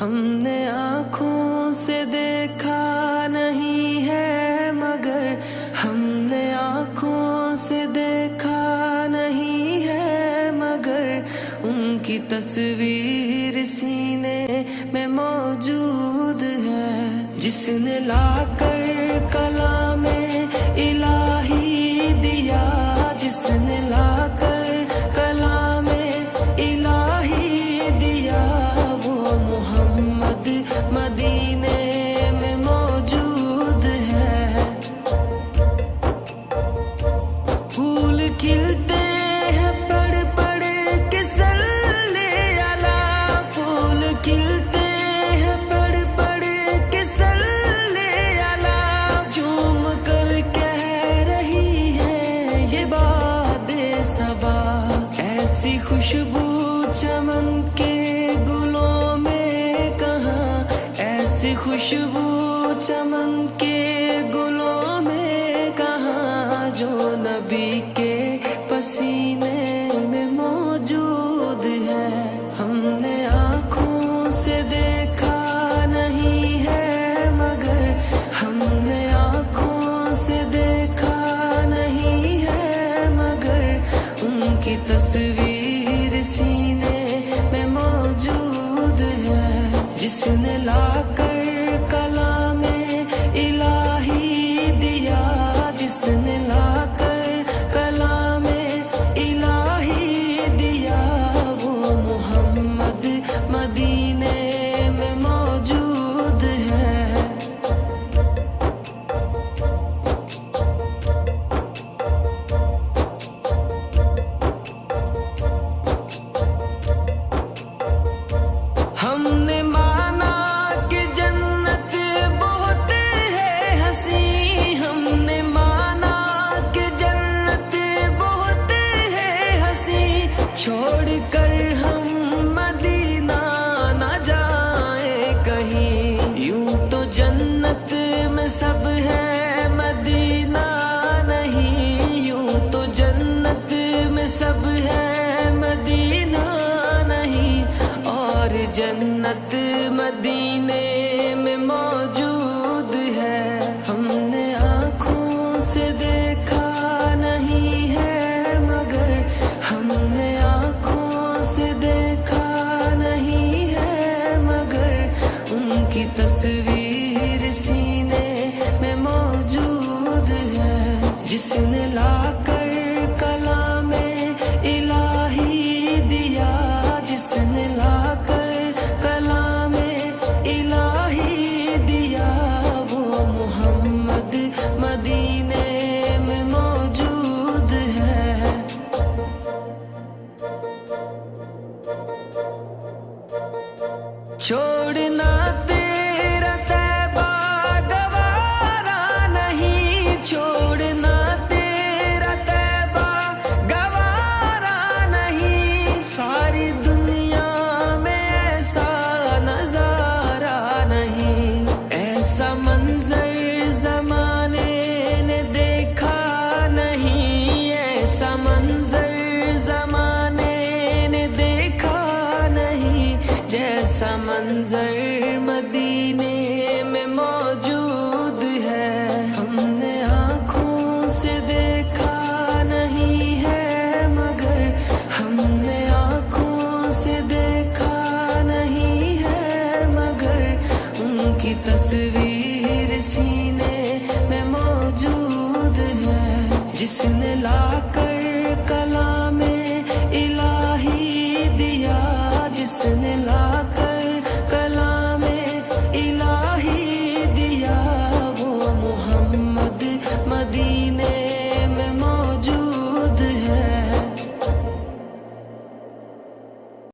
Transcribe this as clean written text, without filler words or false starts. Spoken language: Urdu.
ہم نے آنکھوں سے دیکھا نہیں ہے مگر ہم نے آنکھوں سے دیکھا نہیں ہے مگر ان کی تصویر سینے میں موجود ہے، جس نے لا کر کلام الہی دیا، جس نے لا کر کلام الہی دیا، وہ محمد مدینے میں موجود ہے۔ پھول کھلتے ہیں پڑھ پڑھ کے صلی علی، پھول کھلتے ہیں پڑھ پڑھ کے صلی علی، جھوم کر کہہ رہی ہے یہ باد صبا، ایسی خوشبو چمن کے گلوں میں کہاں، ایسی خوشبو چمن کے گلوں میں کہاں، جو نبی کے پسینے میں موجود ہے۔ ہم نے آنکھوں سے دیکھا نہیں ہے مگر ہم نے آنکھوں سے دیکھا نہیں ہے مگر ان کی تصویر سینے میں موجود ہے، جس نے لا کر کلام الہی دیا، جس نے لا کر کلام الہی دیا، وہ محمد مدینے میں موجود ہے۔ ہم نے مانا کہ جنت بہت ہے حسین، ہم نے مانا کہ جنت بہت ہے حسین، چھوڑ کر ہم مدینہ نہ جائیں کہیں، یوں تو جنت میں سب ہے مدینہ نہیں، یوں تو جنت میں سب ہے مدینہ نہیں، اور جنت مدینے میں موجود ہے۔ ہم نے آنکھوں سے دیکھا نہیں ہے مگر ہم نے آنکھوں سے دیکھا نہیں ہے مگر ان کی تصویر سینے میں موجود ہے، جس نے لا کر کلام الہی دیا، جس نے لا کر کلام الہی دیا، وہ محمد مدینے میں موجود ہے۔ چھوڑنا تیرا طیبہ گوارا نہیں، چھوڑنا تیرا طیبہ گوارا نہیں، ساری دنیا میں ایسا نظارہ نہیں، ایسا منظر زمانے نے دیکھا نہیں، ایسا منظر زمانے نے دیکھا نہیں، جیسا منظر مدینے میں موجود ہے۔ ہم نے آنکھوں سے دیکھا نہیں ہے مگر ہم نے آنکھوں سے دیکھا نہیں ہے مگر ان کی تصویر سینے میں موجود ہے، جس نے لا کر کلام الہی دیا، جس نے لا کر کلام الہی دیا، وہ محمد